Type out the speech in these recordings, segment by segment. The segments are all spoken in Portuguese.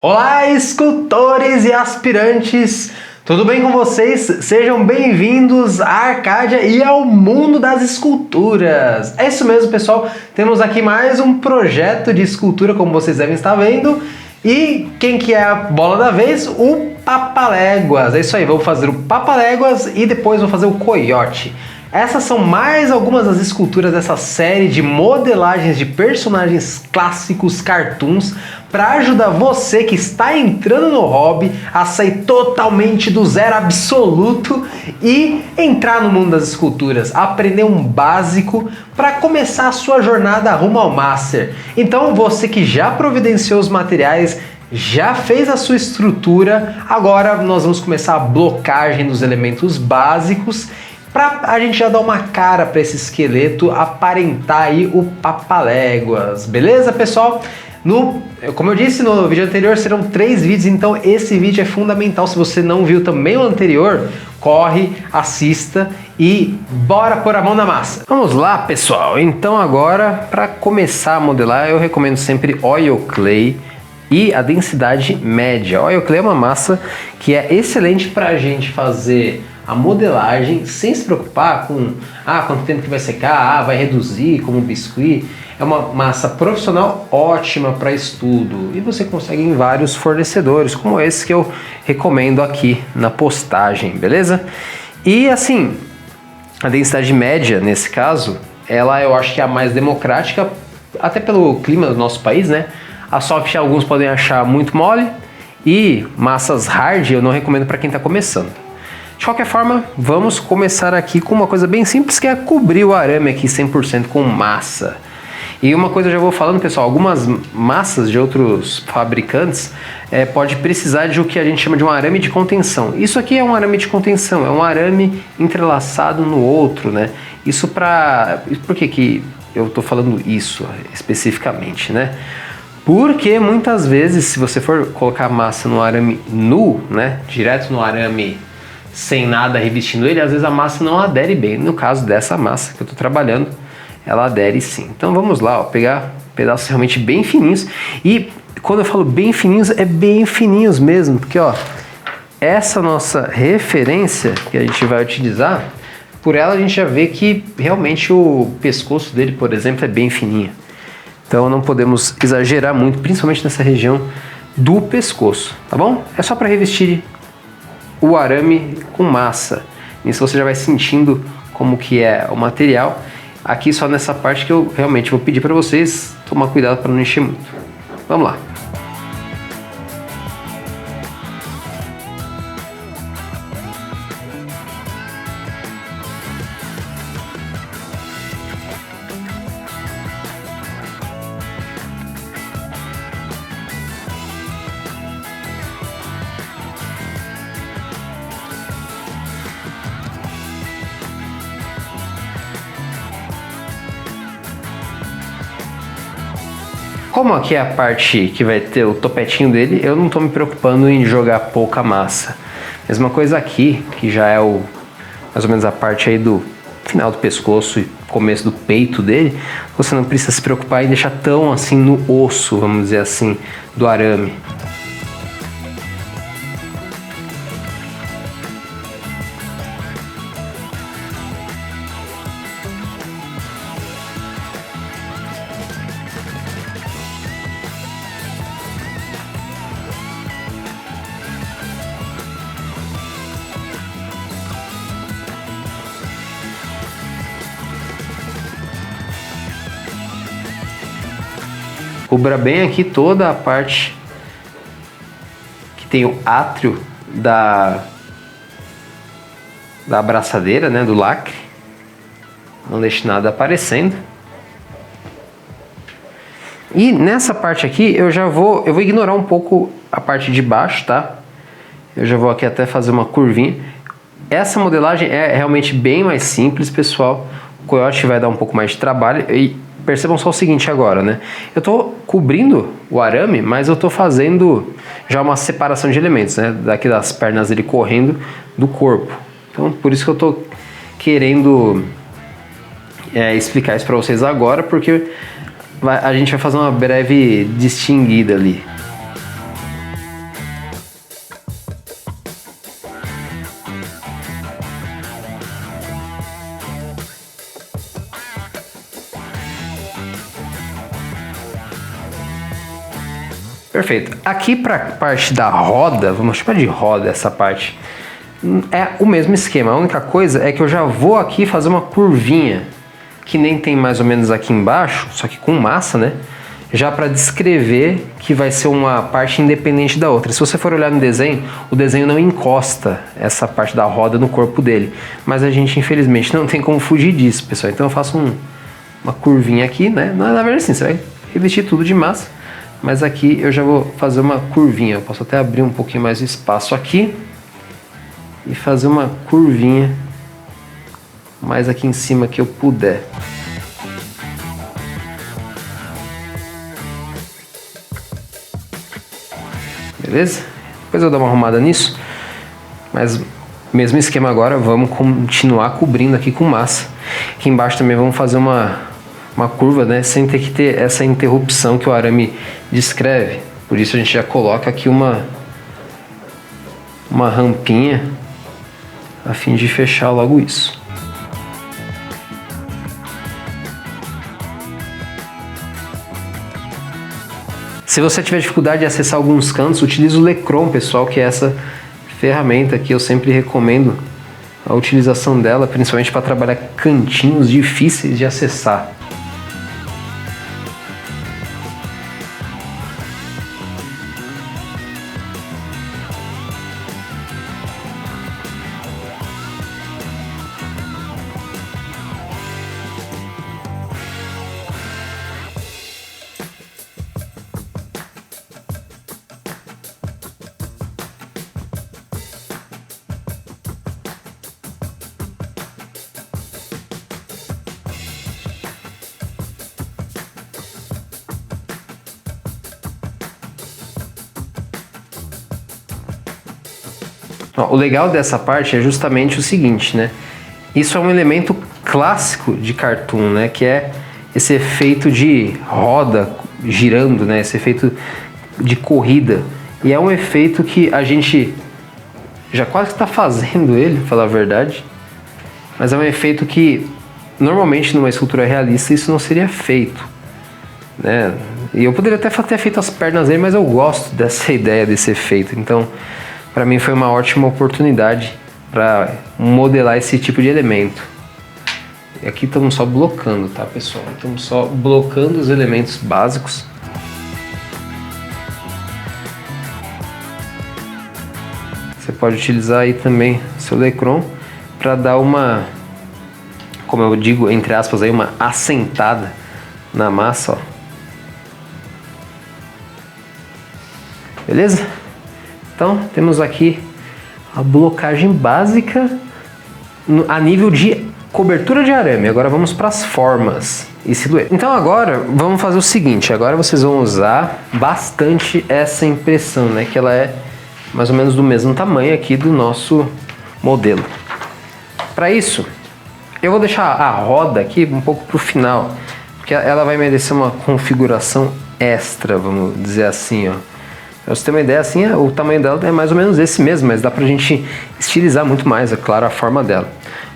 Olá, escultores e aspirantes! Tudo bem com vocês? Sejam bem-vindos à Arcádia e ao mundo das esculturas! É isso mesmo, pessoal! Temos aqui mais um projeto de escultura, como vocês devem estar vendo. E quem que é a bola da vez? O Papaléguas! É isso aí, vou fazer o Papaléguas e depois vou fazer o Coiote. Essas são mais algumas das esculturas dessa série de modelagens de personagens clássicos, cartoons, para ajudar você que está entrando no hobby a sair totalmente do zero absoluto e entrar no mundo das esculturas, aprender um básico para começar a sua jornada rumo ao Master. Então você que já providenciou os materiais, já fez a sua estrutura, agora nós vamos começar a blocagem dos elementos básicos para a gente já dar uma cara para esse esqueleto, aparentar aí o Papaléguas, beleza, pessoal? Como eu disse no vídeo anterior, serão 3 vídeos, então esse vídeo é fundamental. Se você não viu também o anterior, corre, assista e bora pôr a mão na massa. Vamos lá, pessoal. Então agora, para começar a modelar, eu recomendo sempre oil clay e a densidade média. Oil clay é uma massa que é excelente para a gente fazer a modelagem sem se preocupar com quanto tempo que vai secar, vai reduzir como biscuit. É uma massa profissional ótima para estudo e você consegue em vários fornecedores, como esse que eu recomendo aqui na postagem, beleza? E assim, a densidade média nesse caso, eu acho que é a mais democrática, até pelo clima do nosso país, né? A soft alguns podem achar muito mole e massas hard eu não recomendo para quem está começando. De qualquer forma, vamos começar aqui com uma coisa bem simples, que é cobrir o arame aqui 100% com massa. E uma coisa eu já vou falando, pessoal, algumas massas de outros fabricantes pode precisar de o que a gente chama de um arame de contenção. Isso aqui é um arame de contenção, é um arame entrelaçado no outro, né? Isso por que eu estou falando isso especificamente, né? Porque muitas vezes, se você for colocar a massa no arame nu, né, direto no arame sem nada revestindo ele, às vezes a massa não adere bem. No caso dessa massa que eu estou trabalhando, ela adere sim. Então vamos lá, pegar pedaços realmente bem fininhos. E quando eu falo bem fininhos, é bem fininhos mesmo, porque essa nossa referência que a gente vai utilizar, por ela a gente já vê que realmente o pescoço dele, por exemplo, é bem fininho. Então não podemos exagerar muito, principalmente nessa região do pescoço, tá bom? É só para revestir o arame com massa. Nisso você já vai sentindo como que é o material. Aqui só nessa parte que eu realmente vou pedir para vocês tomar cuidado para não encher muito. Vamos lá. Como aqui é a parte que vai ter o topetinho dele, eu não estou me preocupando em jogar pouca massa. Mesma coisa aqui, que já é mais ou menos a parte aí do final do pescoço e começo do peito dele, você não precisa se preocupar em deixar tão assim no osso, vamos dizer assim, do arame. Cubra bem aqui toda a parte que tem o átrio da abraçadeira, né, do lacre. Não deixe nada aparecendo. E nessa parte aqui eu vou ignorar um pouco a parte de baixo, tá? Eu já vou aqui até fazer uma curvinha. Essa modelagem é realmente bem mais simples, pessoal. O coiote vai dar um pouco mais de trabalho e percebam só o seguinte agora, né? Eu tô cobrindo o arame, mas eu tô fazendo já uma separação de elementos, né? Daqui das pernas dele correndo do corpo. Então, por isso que eu tô querendo explicar isso para vocês agora, porque a gente vai fazer uma breve distinguida ali. Perfeito. Aqui para a parte da roda, vamos chamar de roda essa parte, é o mesmo esquema. A única coisa é que eu já vou aqui fazer uma curvinha, que nem tem mais ou menos aqui embaixo, só que com massa, né? Já para descrever que vai ser uma parte independente da outra. Se você for olhar no desenho, o desenho não encosta essa parte da roda no corpo dele. Mas a gente, infelizmente, não tem como fugir disso, pessoal. Então eu faço uma curvinha aqui, né? Na verdade, assim, você vai revestir tudo de massa. Mas aqui eu já vou fazer uma curvinha. Eu posso até abrir um pouquinho mais de espaço aqui. E fazer uma curvinha mais aqui em cima que eu puder. Beleza? Depois eu dou uma arrumada nisso. Mas mesmo esquema agora, vamos continuar cobrindo aqui com massa. Aqui embaixo também vamos fazer uma curva, né? Sem ter que ter essa interrupção que o arame descreve. Por isso a gente já coloca aqui uma rampinha a fim de fechar logo isso. Se você tiver dificuldade de acessar alguns cantos, utilize o Lecron, pessoal, que é essa ferramenta que eu sempre recomendo a utilização dela, principalmente para trabalhar cantinhos difíceis de acessar. O legal dessa parte é justamente o seguinte, né? Isso é um elemento clássico de cartoon, né? Que é esse efeito de roda girando, né? Esse efeito de corrida. E é um efeito que a gente já quase está fazendo ele, pra falar a verdade. Mas é um efeito que normalmente numa escultura realista isso não seria feito, né? E eu poderia até ter feito as pernas dele, mas eu gosto dessa ideia, desse efeito. Então, para mim foi uma ótima oportunidade para modelar esse tipo de elemento. E aqui estamos só blocando, tá, pessoal? Estamos só blocando os elementos básicos. Você pode utilizar aí também seu Lecron para dar uma, como eu digo, entre aspas, aí, uma assentada na massa, ó. Beleza? Então, temos aqui a blocagem básica a nível de cobertura de arame. Agora vamos para as formas e silhueta. Então agora vamos fazer o seguinte, agora vocês vão usar bastante essa impressão, né? Que ela é mais ou menos do mesmo tamanho aqui do nosso modelo. Para isso, eu vou deixar a roda aqui um pouco para o final, porque ela vai merecer uma configuração extra, vamos dizer assim, ó. Pra você ter uma ideia, assim, o tamanho dela é mais ou menos esse mesmo, mas dá pra gente estilizar muito mais, é claro, a forma dela.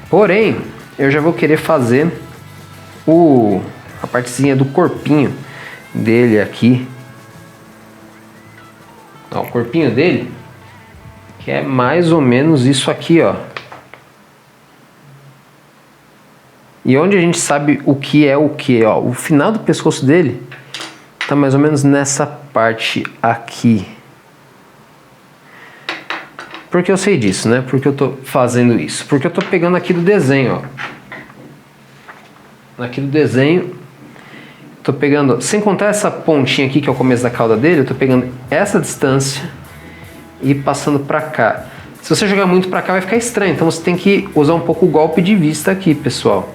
Porém, eu já vou querer fazer a partezinha do corpinho dele aqui. Ó, o corpinho dele, que é mais ou menos isso aqui, ó. E onde a gente sabe o que é o que, ó. O final do pescoço dele tá mais ou menos nessa parte aqui. Por que eu sei disso, né? Por que eu tô fazendo isso? Porque eu tô pegando aqui do desenho, ó. Aqui do desenho, tô pegando, sem contar essa pontinha aqui que é o começo da cauda dele, eu tô pegando essa distância e passando pra cá. Se você jogar muito pra cá vai ficar estranho, então você tem que usar um pouco o golpe de vista aqui, pessoal.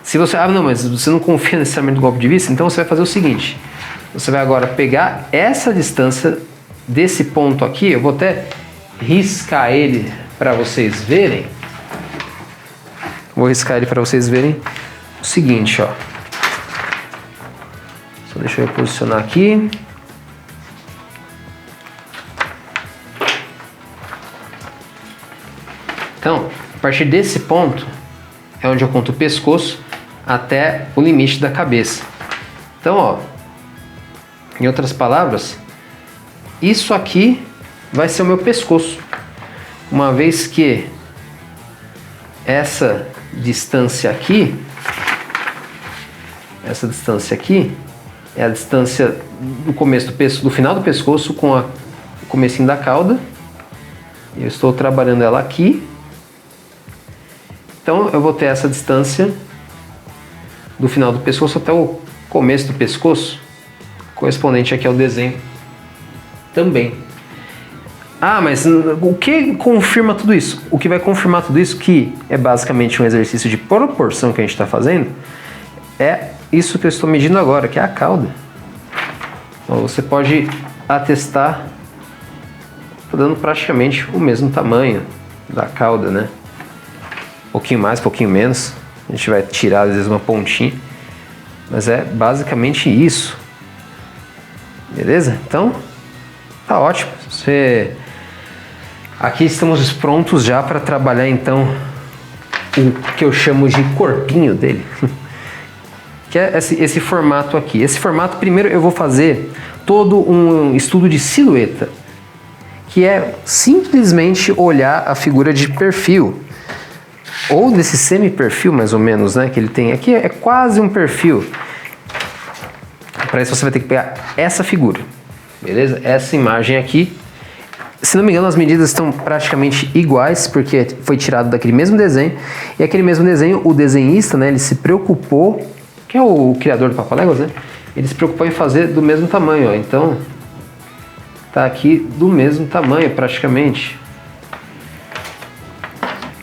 Se você, não, mas você não confia necessariamente no golpe de vista, então você vai fazer o seguinte. Você vai agora pegar essa distância desse ponto aqui, eu vou até riscar ele para vocês verem. Vou riscar ele para vocês verem o seguinte, ó. Só deixa eu posicionar aqui. Então, a partir desse ponto é onde eu conto o pescoço até o limite da cabeça. Então, ó, em outras palavras, isso aqui vai ser o meu pescoço. Uma vez que essa distância aqui é a distância do começo do final do pescoço com o comecinho da cauda. Eu estou trabalhando ela aqui. Então eu vou ter essa distância do final do pescoço até o começo do pescoço, correspondente aqui ao desenho também. Ah, mas o que confirma tudo isso? O que vai confirmar tudo isso, que é basicamente um exercício de proporção que a gente está fazendo, é isso que eu estou medindo agora, que é a cauda. Então você pode atestar, tá dando praticamente o mesmo tamanho da cauda, né? Um pouquinho mais, um pouquinho menos. A gente vai tirar às vezes uma pontinha, mas é basicamente isso. Beleza? Então, tá ótimo. Aqui estamos prontos já para trabalhar então o que eu chamo de corpinho dele, que é esse formato aqui. Esse formato, primeiro eu vou fazer todo um estudo de silhueta, que é simplesmente olhar a figura de perfil, ou desse semi-perfil mais ou menos, né, que ele tem aqui, é quase um perfil. Para isso você vai ter que pegar essa figura, beleza? Essa imagem aqui. Se não me engano, as medidas estão praticamente iguais, porque foi tirado daquele mesmo desenho. E aquele mesmo desenho, o desenhista, né, ele se preocupou, que é o criador do Papaléguas, né? Ele se preocupou em fazer do mesmo tamanho, ó. Então, tá aqui do mesmo tamanho, praticamente.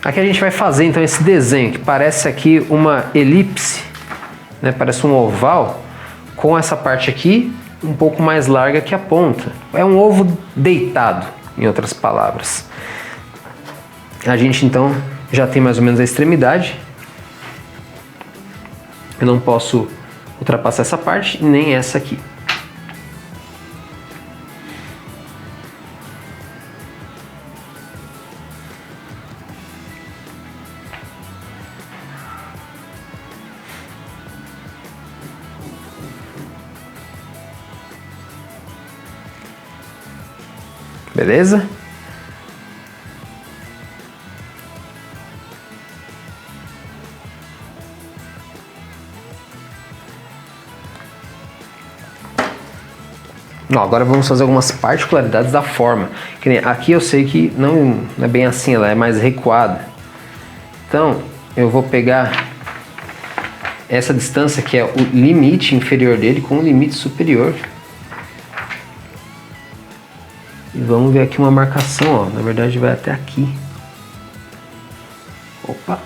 Aqui a gente vai fazer, então, esse desenho, que parece aqui uma elipse, né? Parece um oval, com essa parte aqui um pouco mais larga que a ponta. É um ovo deitado, em outras palavras. A gente então já tem mais ou menos a extremidade. Eu não posso ultrapassar essa parte, nem essa aqui. Beleza? Agora vamos fazer algumas particularidades da forma. Que nem aqui eu sei que não é bem assim, ela é mais recuada. Então eu vou pegar essa distância que é o limite inferior dele com o limite superior. E vamos ver aqui uma marcação, ó. Na verdade vai até aqui. Opa!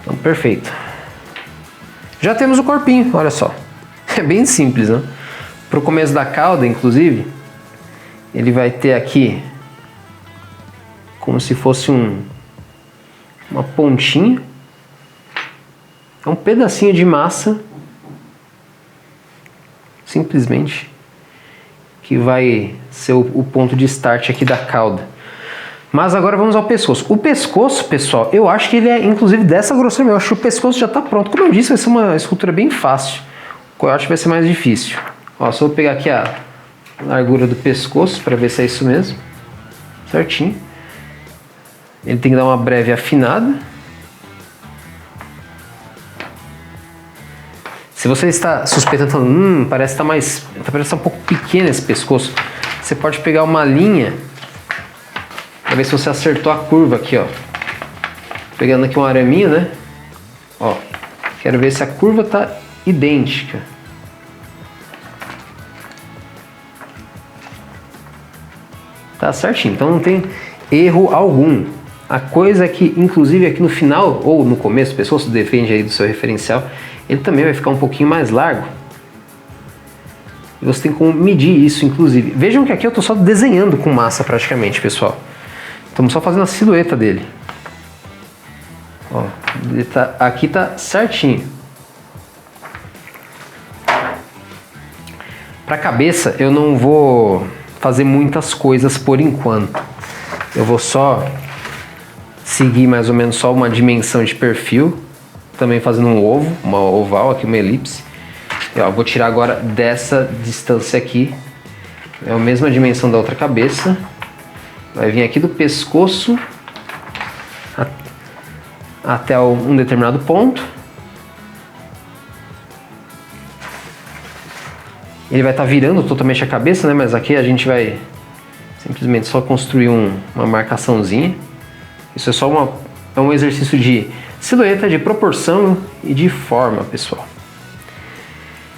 Então, perfeito. Já temos o corpinho, olha só. É bem simples, né? Para o começo da cauda, inclusive, ele vai ter aqui como se fosse uma pontinha. É um pedacinho de massa, simplesmente, que vai ser o ponto de start aqui da cauda. Mas agora vamos ao pescoço. O pescoço, pessoal, eu acho que ele é inclusive dessa grossura. Eu acho que o pescoço já está pronto. Como eu disse, vai ser uma escultura bem fácil. O coiote vai ser mais difícil. Ó, só vou pegar aqui a largura do pescoço para ver se é isso mesmo. Certinho. Ele tem que dar uma breve afinada. Se você está suspeitando, falando, parece que parece um pouco pequeno esse pescoço, você pode pegar uma linha para ver se você acertou a curva aqui, ó. Pegando aqui um araminho, né? Ó, quero ver se a curva tá idêntica. Tá certinho, então não tem erro algum. A coisa é que, inclusive aqui no final ou no começo, o pescoço depende aí do seu referencial, ele também vai ficar um pouquinho mais largo. E você tem como medir isso, inclusive. Vejam que aqui eu estou só desenhando com massa praticamente, pessoal. Estamos só fazendo a silhueta dele. Ó, aqui tá certinho. Para a cabeça eu não vou fazer muitas coisas por enquanto. Eu vou só seguir mais ou menos só uma dimensão de perfil. também fazendo um ovo, uma oval aqui, uma elipse. E, ó, vou tirar agora dessa distância aqui. É a mesma dimensão da outra cabeça. Vai vir aqui do pescoço até um determinado ponto. Ele vai estar virando totalmente a cabeça, né? Mas aqui a gente vai simplesmente só construir uma marcaçãozinha. Isso é só um exercício de silhueta, de proporção e de forma, pessoal.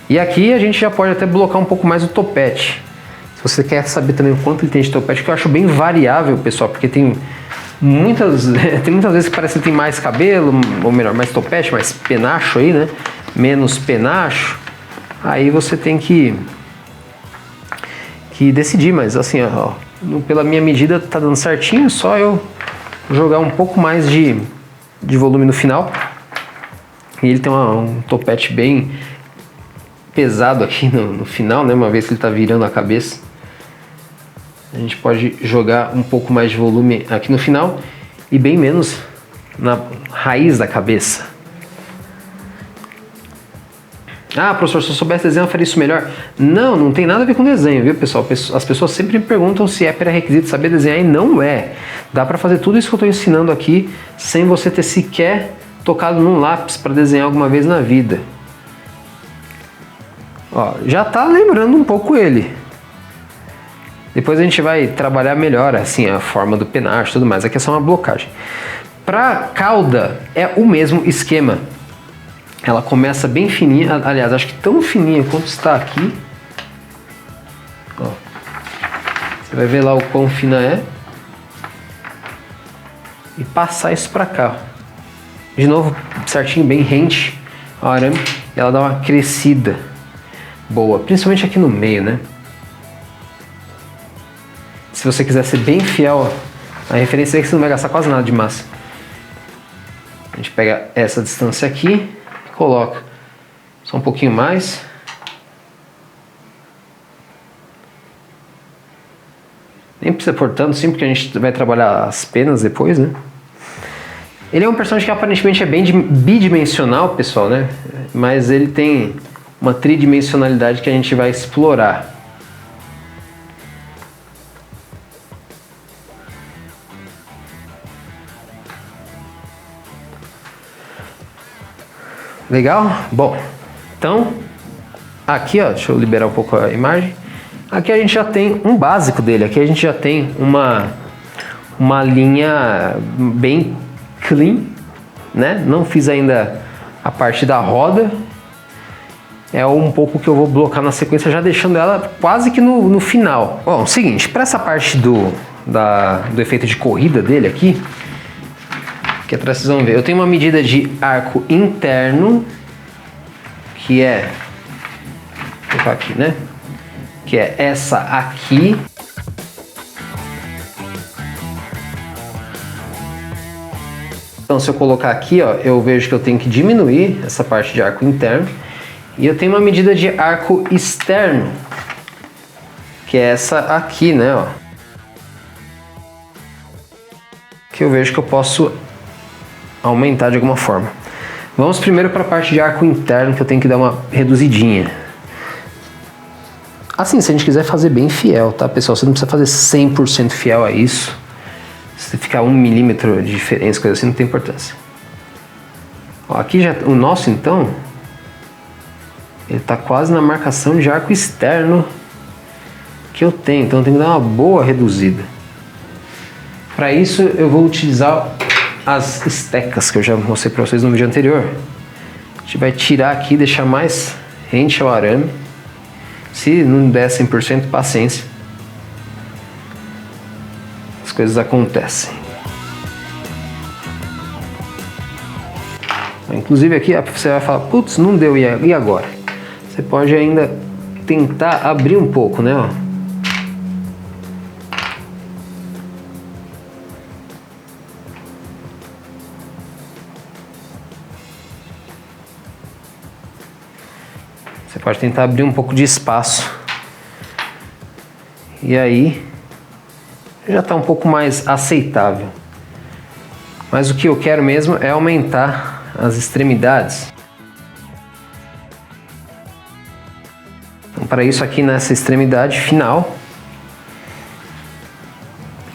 E aqui a gente já pode até blocar um pouco mais o topete. Se você quer saber também o quanto ele tem de topete, que eu acho bem variável, pessoal, porque tem muitas vezes que parece que tem mais cabelo, ou melhor, mais topete, mais penacho aí, né? Menos penacho. Aí você tem que decidir, mas assim, ó, pela minha medida tá dando certinho, só eu jogar um pouco mais de volume no final. E ele tem um topete bem pesado aqui no final, né? Uma vez que ele tá virando a cabeça, a gente pode jogar um pouco mais de volume aqui no final e bem menos na raiz da cabeça. Ah, professor, se eu soubesse desenhar, eu faria isso melhor. Não tem nada a ver com desenho, viu, pessoal? As pessoas sempre me perguntam se é pré-requisito saber desenhar e não é. Dá pra fazer tudo isso que eu tô ensinando aqui sem você ter sequer tocado num lápis para desenhar alguma vez na vida. Ó, já tá lembrando um pouco ele. Depois a gente vai trabalhar melhor assim a forma do penacho e tudo mais. Aqui é só uma blocagem. Para cauda é o mesmo esquema. Ela começa bem fininha, aliás, acho que tão fininha quanto está aqui. Ó. Você vai ver lá o quão fina é. E passar isso para cá. De novo, certinho, bem rente ao arame. E ela dá uma crescida boa, principalmente aqui no meio, né? Se você quiser ser bem fiel à referência, é que você não vai gastar quase nada de massa. A gente pega essa distância aqui, coloca só um pouquinho mais. Nem precisa pôr tanto, sim, porque a gente vai trabalhar as penas depois, né? Ele é um personagem que aparentemente é bem bidimensional, pessoal, né? Mas ele tem uma tridimensionalidade que a gente vai explorar. Legal? Bom, então aqui, ó, deixa eu liberar um pouco a imagem. Aqui a gente já tem um básico dele. Aqui a gente já tem uma linha bem clean, né? Não fiz ainda a parte da roda. É um pouco que eu vou blocar na sequência, já deixando ela quase que no final. Bom, seguinte, para essa parte do efeito de corrida dele aqui, que vocês vão ver, eu tenho uma medida de arco interno, que é, vou colocar aqui, né? Que é essa aqui. Então, se eu colocar aqui, ó, eu vejo que eu tenho que diminuir essa parte de arco interno. E eu tenho uma medida de arco externo, que é essa aqui, né? Ó, que eu vejo que eu posso aumentar de alguma forma. Vamos primeiro para a parte de arco interno, que eu tenho que dar uma reduzidinha. Assim, se a gente quiser fazer bem fiel, tá, pessoal? Você não precisa fazer 100% fiel a isso. Se ficar 1 milímetro de diferença, coisa assim, não tem importância. Ó, aqui já, o nosso, então, ele está quase na marcação de arco externo que eu tenho. Então eu tenho que dar uma boa reduzida. Para isso, eu vou utilizar as estecas que eu já mostrei para vocês no vídeo anterior. A gente vai tirar aqui, deixar mais rente ao arame. Se não der 100%, paciência. As coisas acontecem. Inclusive aqui você vai falar, putz, não deu, e agora? Você pode ainda tentar abrir um pouco, né? Ó. Você pode tentar abrir um pouco de espaço. E aí já está um pouco mais aceitável. Mas o que eu quero mesmo é aumentar as extremidades. Então, para isso aqui nessa extremidade final,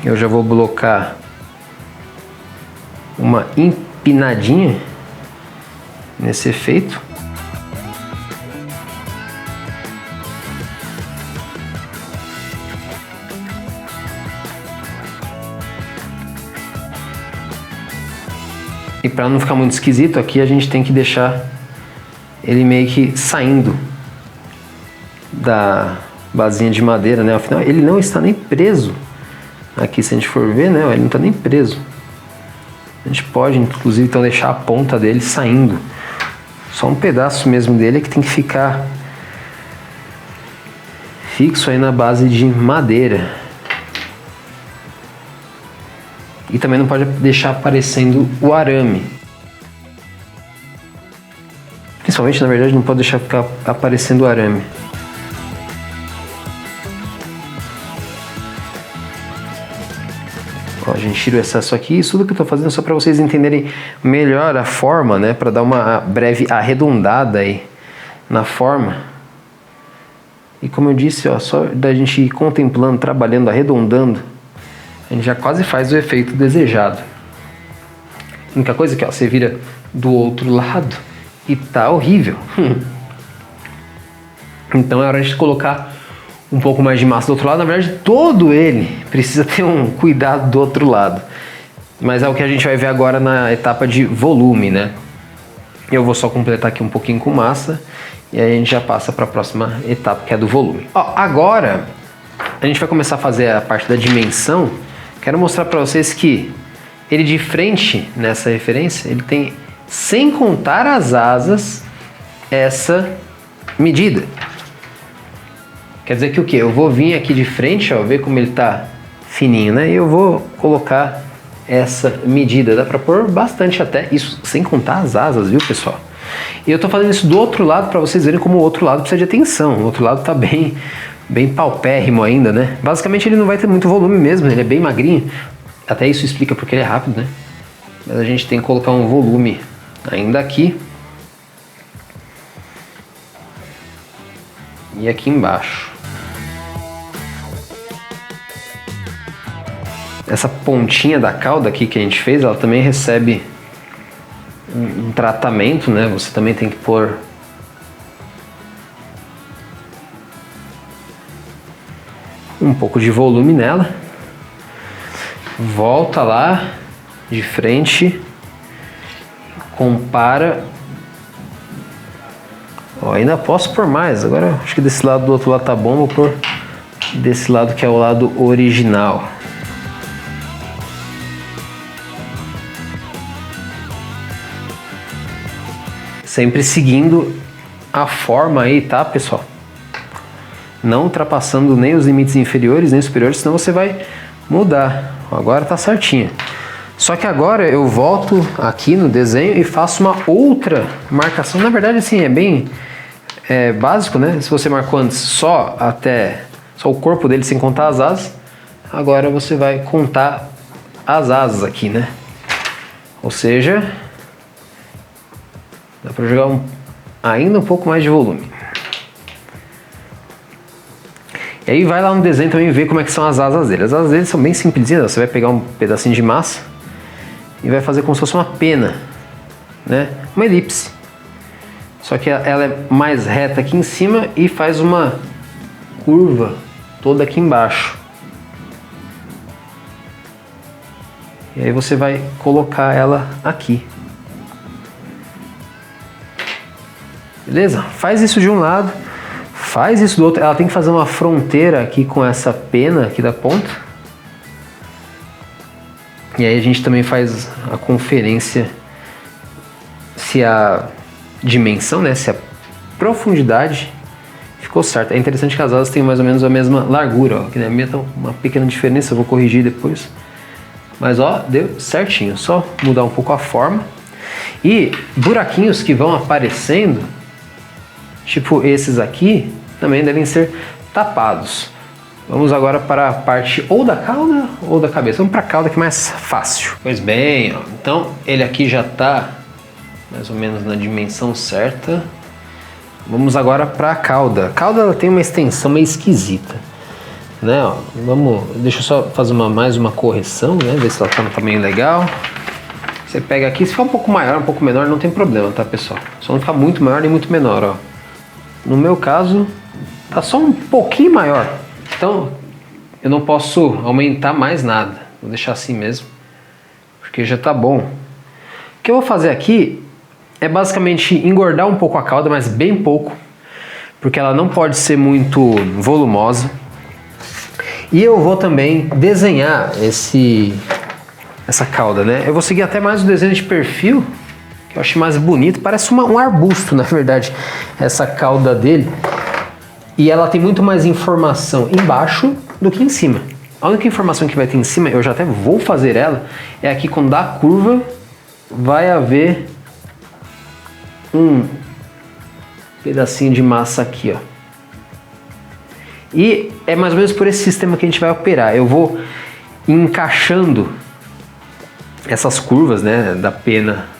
eu já vou blocar uma empinadinha nesse efeito. E para não ficar muito esquisito, aqui a gente tem que deixar ele meio que saindo da basinha de madeira, né? Afinal, ele não está nem preso. Aqui, se a gente for ver, né? Ele não está nem preso. A gente pode, inclusive, então deixar a ponta dele saindo. Só um pedaço mesmo dele é que tem que ficar fixo aí na base de madeira. E também não pode deixar aparecendo o arame. Principalmente, na verdade, não pode deixar ficar aparecendo o arame. Ó, a gente tira o excesso aqui. Isso tudo que eu estou fazendo é só para vocês entenderem melhor a forma, né? Para dar uma breve arredondada aí na forma. E como eu disse, ó, só da gente ir contemplando, trabalhando, arredondando, a gente já quase faz o efeito desejado. A única coisa é que ó, você vira do outro lado e tá horrível. Então é hora de colocar um pouco mais de massa do outro lado. Na verdade, todo ele precisa ter um cuidado do outro lado. Mas é o que a gente vai ver agora na etapa de volume, né? Eu vou só completar aqui um pouquinho com massa e aí a gente já passa para a próxima etapa, que é do volume. Ó, agora a gente vai começar a fazer a parte da dimensão. Quero mostrar para vocês que ele de frente nessa referência, ele tem, sem contar as asas, essa medida. Quer dizer que o que? Eu vou vir aqui de frente, ó, ver como ele tá fininho, né? E eu vou colocar essa medida. Dá para pôr bastante até, isso sem contar as asas, viu, pessoal? E eu tô fazendo isso do outro lado para vocês verem como o outro lado precisa de atenção. O outro lado tá bem paupérrimo ainda, né? Basicamente ele não vai ter muito volume mesmo, ele é bem magrinho. Até isso explica porque ele é rápido, né? Mas a gente tem que colocar um volume ainda aqui. E aqui embaixo. Essa pontinha da cauda aqui que a gente fez, ela também recebe um tratamento, né? Você também tem que pôr um pouco de volume nela. Volta lá de frente, compara. Ó, ainda posso pôr mais. Agora acho que desse lado, do outro lado tá bom. Vou pôr desse lado que é o lado original. Sempre seguindo a forma aí, tá, pessoal? Não ultrapassando nem os limites inferiores nem superiores, senão você vai mudar. Agora tá certinho. Só que agora eu volto aqui no desenho e faço uma outra marcação. Na verdade, assim, é bem básico, né? Se você marcou antes só o corpo dele sem contar as asas, agora você vai contar as asas aqui, né? Ou seja, dá para jogar ainda um pouco mais de volume. E aí vai lá no desenho também ver como é que são as asas dele. As asas dele são bem simplesinhas. Você vai pegar um pedacinho de massa e vai fazer como se fosse uma pena, né? Uma elipse. Só que ela é mais reta aqui em cima e faz uma curva toda aqui embaixo. E aí você vai colocar ela aqui. Beleza? Faz isso de um lado, faz isso do outro. Ela tem que fazer uma fronteira aqui com essa pena aqui da ponta. E aí a gente também faz a conferência se a dimensão, né, se a profundidade ficou certa. É interessante que as asas têm mais ou menos a mesma largura, ó. Que na minha tá uma pequena diferença, eu vou corrigir depois. Mas ó, deu certinho, só mudar um pouco a forma. E buraquinhos que vão aparecendo, tipo esses aqui, também devem ser tapados. Vamos agora para a parte ou da cauda ou da cabeça. Vamos para a cauda que é mais fácil. Pois bem, ó, então ele aqui já está mais ou menos na dimensão certa. Vamos agora para a cauda. A cauda ela tem uma extensão meio esquisita, né? Ó, deixa eu só fazer mais uma correção, né? Ver se ela tá no tamanho legal. Você pega aqui, se for um pouco maior, um pouco menor, não tem problema, tá, pessoal? Só não ficar muito maior nem muito menor, ó. No meu caso, tá só um pouquinho maior. Então, eu não posso aumentar mais nada. Vou deixar assim mesmo, porque já tá bom. O que eu vou fazer aqui é basicamente engordar um pouco a cauda, mas bem pouco, porque ela não pode ser muito volumosa. E eu vou também desenhar essa cauda, né? Eu vou seguir até mais o desenho de perfil, que eu achei mais bonito. Parece um arbusto, na verdade, essa cauda dele. E ela tem muito mais informação embaixo do que em cima. A única informação que vai ter em cima, eu já até vou fazer ela, é aqui quando dá a curva, vai haver um pedacinho de massa aqui, ó. E é mais ou menos por esse sistema que a gente vai operar. Eu vou encaixando essas curvas, né,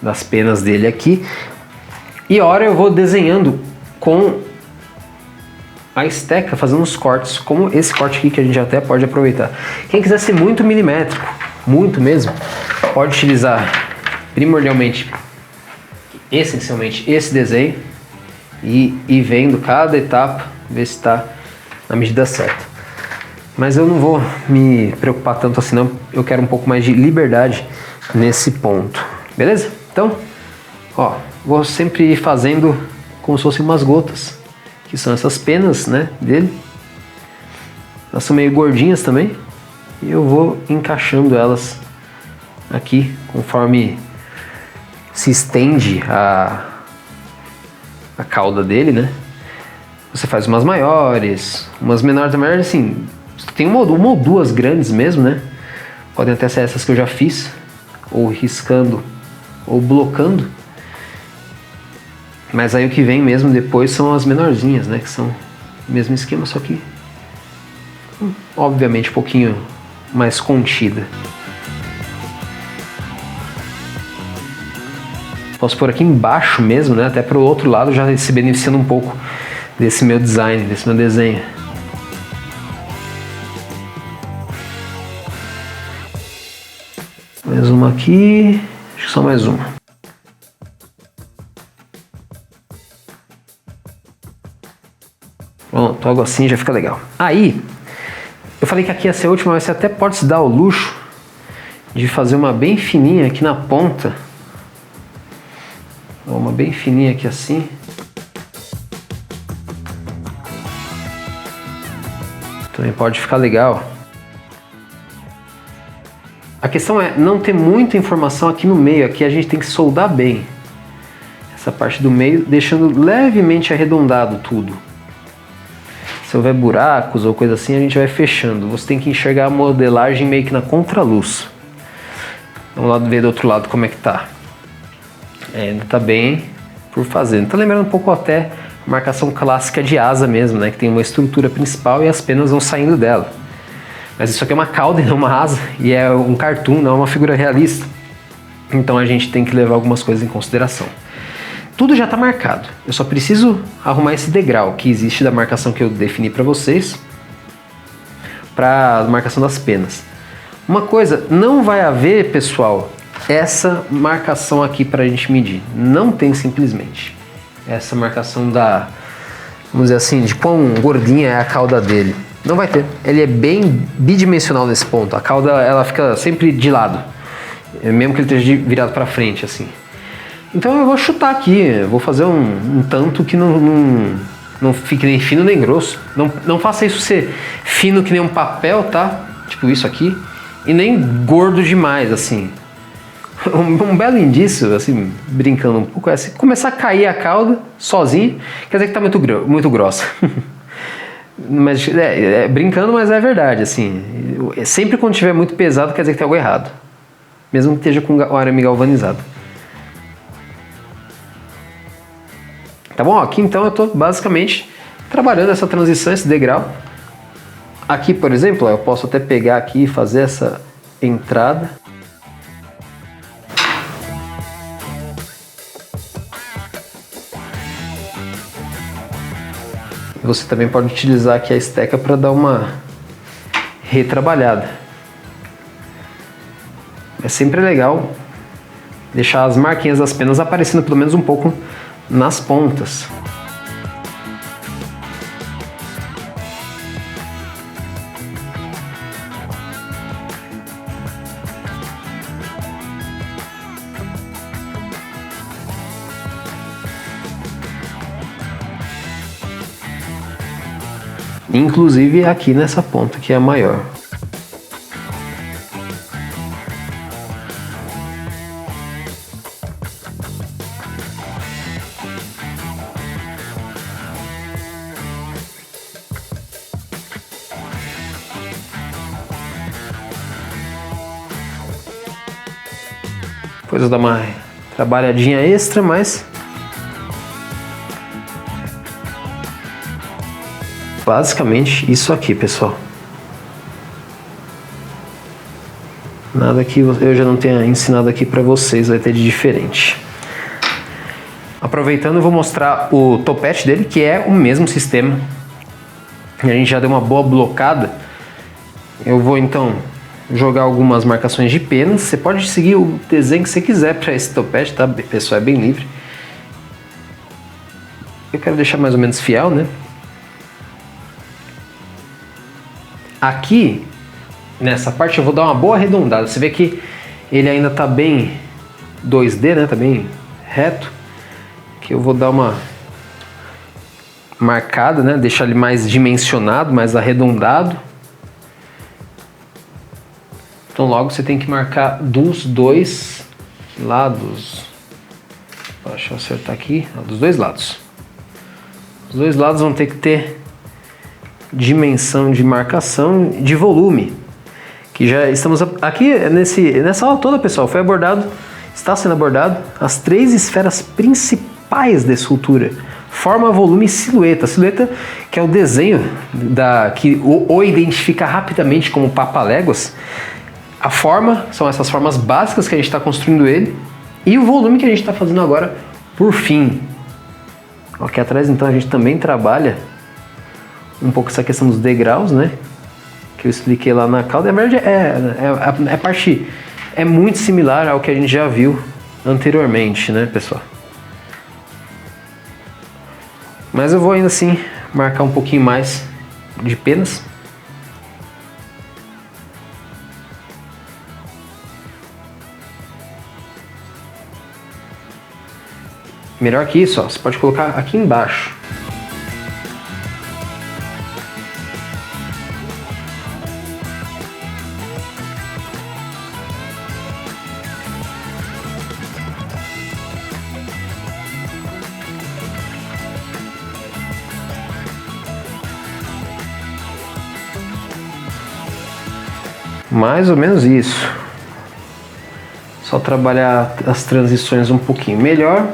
das penas dele aqui, e a hora eu vou desenhando com a esteca, fazendo os cortes, como esse corte aqui que a gente até pode aproveitar. Quem quiser ser muito milimétrico, muito mesmo, pode utilizar primordialmente, essencialmente, esse desenho e ir vendo cada etapa, ver se está na medida certa. Mas eu não vou me preocupar tanto assim não, eu quero um pouco mais de liberdade nesse ponto, beleza? Então, ó, vou sempre ir fazendo como se fossem umas gotas, que são essas penas, né, dele. Elas são meio gordinhas também, e eu vou encaixando elas aqui conforme se estende a cauda dele, né? Você faz umas maiores, umas menores, assim, tem uma ou duas grandes mesmo, né? Podem até ser essas que eu já fiz, ou riscando, ou blocando. Mas aí o que vem mesmo depois são as menorzinhas, né? Que são o mesmo esquema, só que obviamente um pouquinho mais contida. Posso pôr aqui embaixo mesmo, né? Até para o outro lado, já se beneficiando um pouco desse meu design, desse meu desenho. Mais uma aqui, acho que só mais uma. Pronto, algo assim já fica legal. Aí, eu falei que aqui ia ser a última, mas você até pode se dar o luxo de fazer uma bem fininha aqui na ponta. Uma bem fininha aqui assim. Também pode ficar legal. A questão é não ter muita informação aqui no meio. Aqui a gente tem que soldar bem essa parte do meio, deixando levemente arredondado tudo. Se houver buracos ou coisa assim, a gente vai fechando. Você tem que enxergar a modelagem meio que na contraluz. Vamos ver do outro lado como é que tá. Ainda tá bem por fazer. Tá lembrando um pouco até a marcação clássica de asa mesmo, né? Que tem uma estrutura principal e as penas vão saindo dela. Mas isso aqui é uma cauda e não uma asa, e é um cartoon, não é uma figura realista. Então a gente tem que levar algumas coisas em consideração. Tudo já está marcado. Eu só preciso arrumar esse degrau que existe da marcação que eu defini para vocês, para a marcação das penas. Uma coisa, não vai haver, pessoal, essa marcação aqui para a gente medir. Não tem simplesmente. Essa marcação da, vamos dizer assim, de quão gordinha é a cauda dele. Não vai ter. Ele é bem bidimensional nesse ponto. A cauda, ela fica sempre de lado, mesmo que ele esteja virado para frente, assim. Então eu vou chutar aqui, vou fazer um tanto que não fique nem fino nem grosso. Não faça isso ser fino que nem um papel, tá? Tipo isso aqui. E nem gordo demais, assim. Um belo indício, assim, brincando um pouco, é se começar a cair a cauda sozinho, quer dizer que tá muito grossa. Mas brincando, mas é verdade, assim. Sempre quando tiver muito pesado, quer dizer que tem algo errado. Mesmo que esteja com o arame galvanizado. Tá bom? Aqui então eu tô basicamente trabalhando essa transição, esse degrau. Aqui, por exemplo, eu posso até pegar aqui e fazer essa entrada. Você também pode utilizar aqui a esteca para dar uma retrabalhada. É sempre legal deixar as marquinhas das penas aparecendo pelo menos um pouco nas pontas. Inclusive aqui nessa ponta que é a maior. Depois eu dou uma trabalhadinha extra, mas basicamente isso aqui, pessoal. Nada que eu já não tenha ensinado aqui para vocês vai ter de diferente. Aproveitando, eu vou mostrar o topete dele, que é o mesmo sistema. A gente já deu uma boa blocada. Eu vou então jogar algumas marcações de penas. Você pode seguir o desenho que você quiser para esse topete, tá, pessoal? É bem livre. Eu quero deixar mais ou menos fiel, né? Aqui, nessa parte, eu vou dar uma boa arredondada. Você vê que ele ainda tá bem 2D, né? Tá bem reto. Que eu vou dar uma marcada, né? Deixar ele mais dimensionado, mais arredondado. Então logo você tem que marcar dos dois lados. Deixa eu acertar aqui. Dos dois lados. Os dois lados vão ter que ter dimensão de marcação de volume, que já estamos aqui nessa aula toda, pessoal. Foi abordado, está sendo abordado as 3 esferas principais da escultura: forma, volume e silhueta. Silhueta, que é o desenho que o identifica rapidamente como papaléguas. A forma são essas formas básicas que a gente está construindo ele, e o volume que a gente está fazendo agora por fim. Aqui atrás então a gente também trabalha um pouco essa questão dos degraus, né? Que eu expliquei lá na cauda. Na verdade, é muito similar ao que a gente já viu anteriormente, né, pessoal? Mas eu vou ainda assim marcar um pouquinho mais de penas. Melhor que isso, ó, você pode colocar aqui embaixo. Mais ou menos isso. Só trabalhar as transições um pouquinho melhor.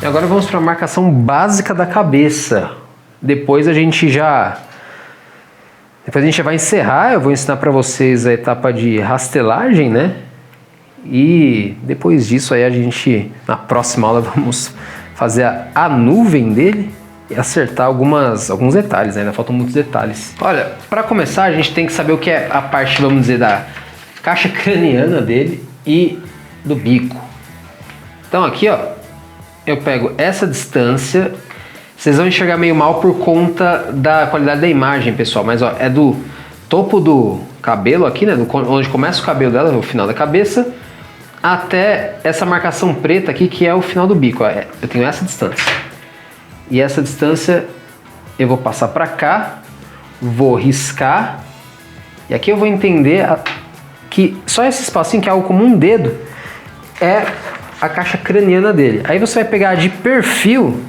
E agora vamos para a marcação básica da cabeça. Depois a gente já vai encerrar. Eu vou ensinar para vocês a etapa de rastelagem, né? E depois disso aí na próxima aula, vamos fazer a nuvem dele e acertar alguns detalhes, né? Ainda faltam muitos detalhes. Olha, para começar a gente tem que saber o que é a parte, vamos dizer, da caixa craniana dele e do bico. Então aqui, ó, eu pego essa distância. Vocês vão enxergar meio mal por conta da qualidade da imagem, pessoal. Mas ó, é do topo do cabelo aqui, né? Onde começa o cabelo dela, o final da cabeça, até essa marcação preta aqui, que é o final do bico. Ó. Eu tenho essa distância. E essa distância eu vou passar para cá, vou riscar. E aqui eu vou entender que só esse espacinho, que é algo como um dedo, é a caixa craniana dele. Aí você vai pegar de perfil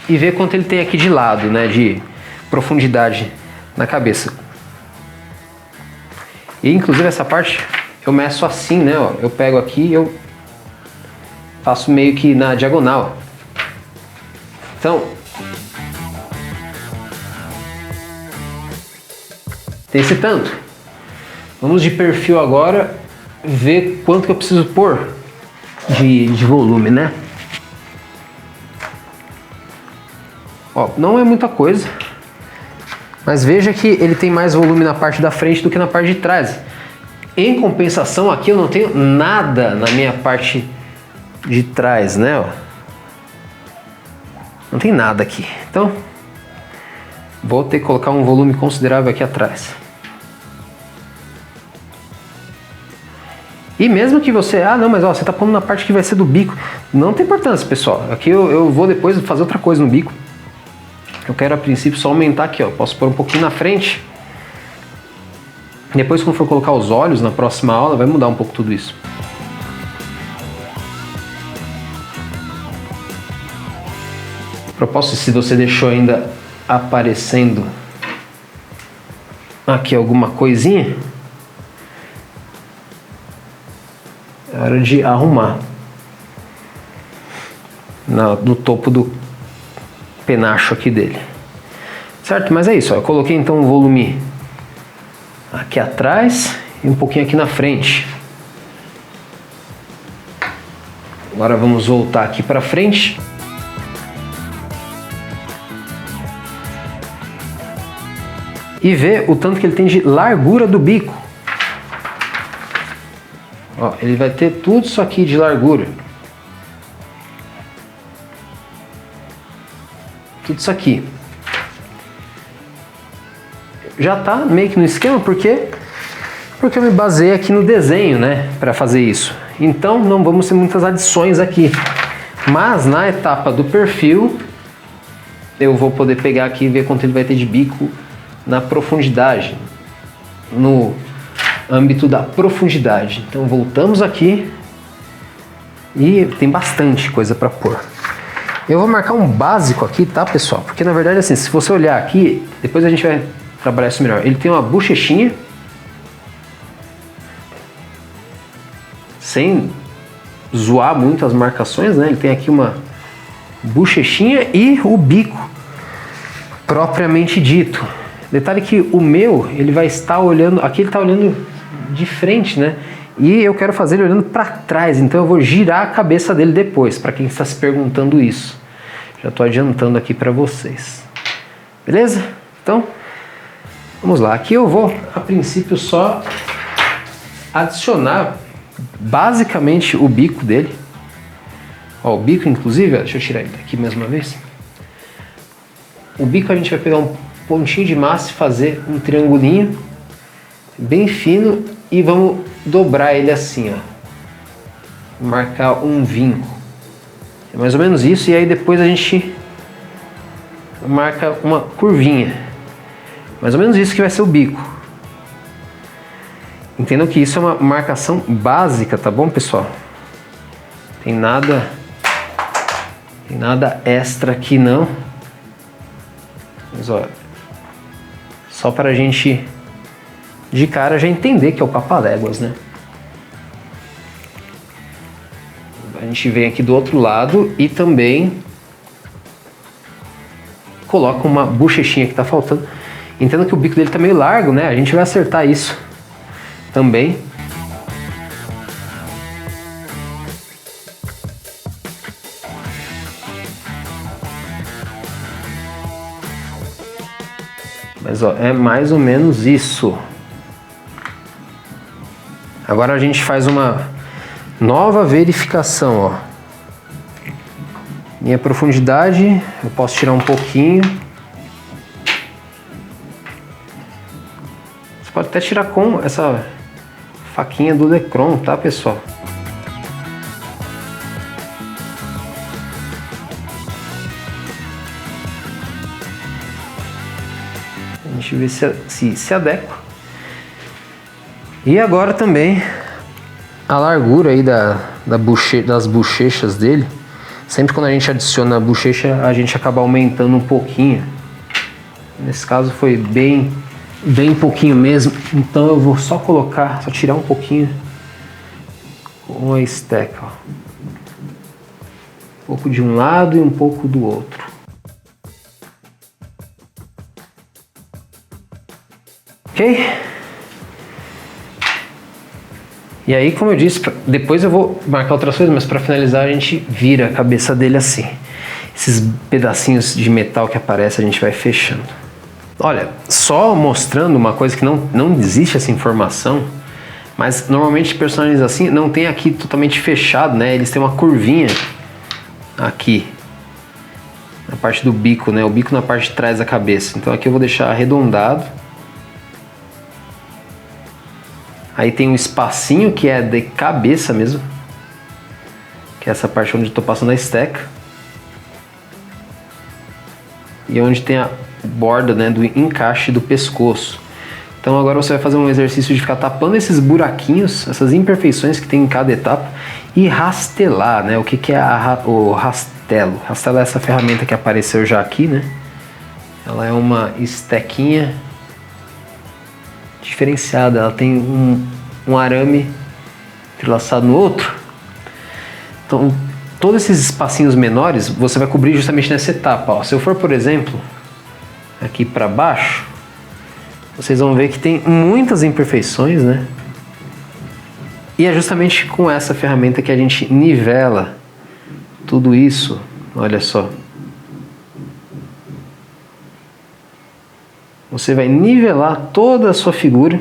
e ver quanto ele tem aqui de lado, né, de profundidade na cabeça. E inclusive essa parte eu meço assim, né, ó, eu pego aqui e eu faço meio que na diagonal. Então, tem esse tanto. Vamos de perfil agora, ver quanto que eu preciso pôr de volume, né? Ó, não é muita coisa, mas veja que ele tem mais volume na parte da frente do que na parte de trás. Em compensação, aqui eu não tenho nada na minha parte de trás, né? Ó. Não tem nada aqui. Então, vou ter que colocar um volume considerável aqui atrás. E mesmo que você... Ah, não, mas ó, você tá pondo na parte que vai ser do bico. Não tem importância, pessoal. Aqui eu vou depois fazer outra coisa no bico. Eu quero, a princípio, só aumentar aqui, ó. Posso pôr um pouquinho na frente. Depois, quando for colocar os olhos na próxima aula, vai mudar um pouco tudo isso. Propósito, se você deixou ainda aparecendo aqui alguma coisinha, é hora de arrumar no topo do penacho aqui dele, certo? Mas é isso, ó. Eu coloquei então o volume aqui atrás e um pouquinho aqui na frente. Agora vamos voltar aqui para frente. E ver o tanto que ele tem de largura do bico. Ó, ele vai ter tudo isso aqui de largura. Tudo isso aqui. Já tá meio que no esquema, porque eu me baseei aqui no desenho, né, para fazer isso. Então não vamos ter muitas adições aqui. Mas na etapa do perfil, eu vou poder pegar aqui e ver quanto ele vai ter de bico na profundidade, no âmbito da profundidade. Então voltamos aqui e tem bastante coisa para pôr. Eu vou marcar um básico aqui, tá, pessoal? Porque na verdade, assim, se você olhar aqui, depois a gente vai trabalhar isso melhor. Ele tem uma bochechinha, sem zoar muito as marcações, né? Ele tem aqui uma bochechinha e o bico propriamente dito. Detalhe que o meu, ele vai estar olhando, aqui ele está olhando de frente, né? E eu quero fazer ele olhando para trás, então eu vou girar a cabeça dele depois, para quem está se perguntando isso. Já estou adiantando aqui para vocês. Beleza? Então, vamos lá. Aqui eu vou, a princípio, só adicionar basicamente o bico dele. Ó, o bico, inclusive, ó, deixa eu tirar ele daqui mais uma vez. O bico a gente vai pegar um pontinho de massa e fazer um triangulinho bem fino e vamos dobrar ele assim, ó. Marcar um vinco. É mais ou menos isso, e aí depois a gente marca uma curvinha. Mais ou menos isso que vai ser o bico. Entendam que isso é uma marcação básica, tá bom, pessoal? Tem nada extra aqui não. Mas ó, só para a gente de cara já entender que é o Papaléguas, né? A gente vem aqui do outro lado e também coloca uma bochechinha que tá faltando. Entenda que o bico dele tá meio largo, né? A gente vai acertar isso também. Mas ó, é mais ou menos isso. Agora a gente faz uma nova verificação, ó. Minha profundidade, eu posso tirar um pouquinho. Você pode até tirar com essa faquinha do Decron, tá, pessoal? A gente vê se adequa. E agora também a largura aí das bochechas dele. Sempre quando a gente adiciona a bochecha, a gente acaba aumentando um pouquinho. Nesse caso foi bem pouquinho mesmo. Então eu vou só tirar um pouquinho com a esteca, ó. Um pouco de um lado e um pouco do outro. Ok? E aí, como eu disse, depois eu vou marcar outras coisas, mas para finalizar a gente vira a cabeça dele assim. Esses pedacinhos de metal que aparecem a gente vai fechando. Olha, só mostrando uma coisa que não existe essa informação, mas normalmente personagens assim não tem aqui totalmente fechado, né? Eles têm uma curvinha aqui na parte do bico, né? O bico na parte de trás da cabeça. Então aqui eu vou deixar arredondado. Aí tem um espacinho que é de cabeça mesmo, que é essa parte onde eu estou passando a esteca. E onde tem a borda, né, do encaixe do pescoço. Então agora você vai fazer um exercício de ficar tapando esses buraquinhos, essas imperfeições que tem em cada etapa e rastelar, né? O que é o rastelo? Rastelo é essa ferramenta que apareceu já aqui, né? Ela é uma estequinha diferenciada, ela tem um arame entrelaçado no outro. Então todos esses espacinhos menores você vai cobrir justamente nessa etapa. Ó. Se eu for, por exemplo, aqui para baixo, vocês vão ver que tem muitas imperfeições, né? E é justamente com essa ferramenta que a gente nivela tudo isso. Olha só. Você vai nivelar toda a sua figura.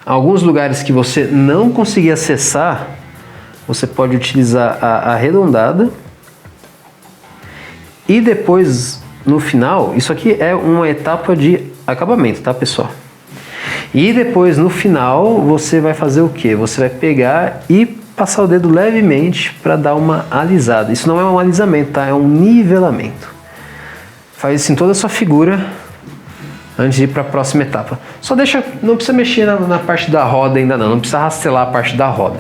Alguns lugares que você não conseguir acessar, você pode utilizar a arredondada. E depois, no final, isso aqui é uma etapa de acabamento, tá, pessoal? E depois, no final, você vai fazer o quê? Você vai pegar e passar o dedo levemente para dar uma alisada. Isso não é um alisamento, tá? É um nivelamento. Faz isso em toda a sua figura antes de ir para a próxima etapa. Só deixa, não precisa mexer na parte da roda ainda não precisa rastelar a parte da roda.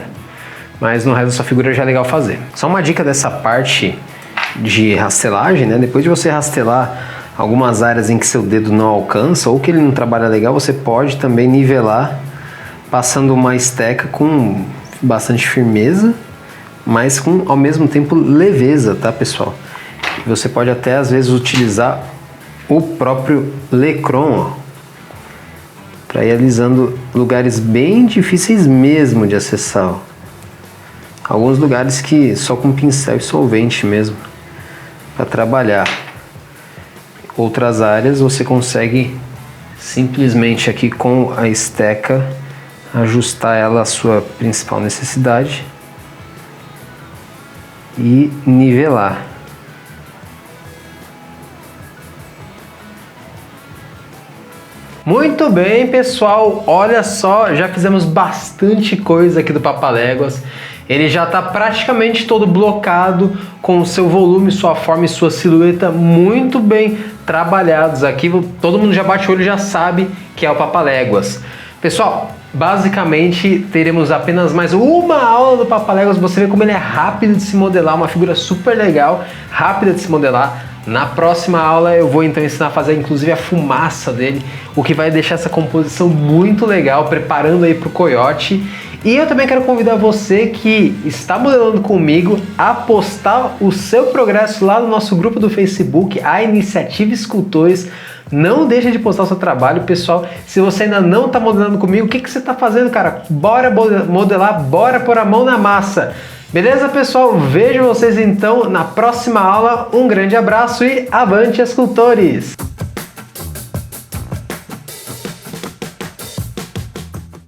Mas no resto da sua figura já é legal fazer. Só uma dica dessa parte de rastelagem, né? Depois de você rastelar algumas áreas em que seu dedo não alcança ou que ele não trabalha legal, você pode também nivelar passando uma esteca com bastante firmeza, mas com ao mesmo tempo leveza, tá, pessoal? Você pode até às vezes utilizar o próprio Lecron para ir alisando lugares bem difíceis mesmo de acessar. Ó. Alguns lugares que só com pincel e solvente mesmo para trabalhar. Outras áreas você consegue simplesmente aqui com a esteca ajustar ela à sua principal necessidade e nivelar. Muito bem, pessoal, olha só, já fizemos bastante coisa aqui do Papaléguas. Ele já está praticamente todo blocado com o seu volume, sua forma e sua silhueta muito bem trabalhados. Aqui todo mundo já bate o olho e já sabe que é o Papaléguas. Pessoal, basicamente teremos apenas mais uma aula do Papaléguas. Você vê como ele é rápido de se modelar, uma figura super legal, rápida de se modelar. Na próxima aula eu vou então ensinar a fazer inclusive a fumaça dele, o que vai deixar essa composição muito legal, preparando aí para o coiote. E eu também quero convidar você que está modelando comigo a postar o seu progresso lá no nosso grupo do Facebook, a Iniciativa Escultores. Não deixa de postar o seu trabalho, pessoal. Se você ainda não está modelando comigo, o que você está fazendo, cara? Bora modelar, bora pôr a mão na massa. Beleza, pessoal? Vejo vocês então na próxima aula. Um grande abraço e avante, escultores!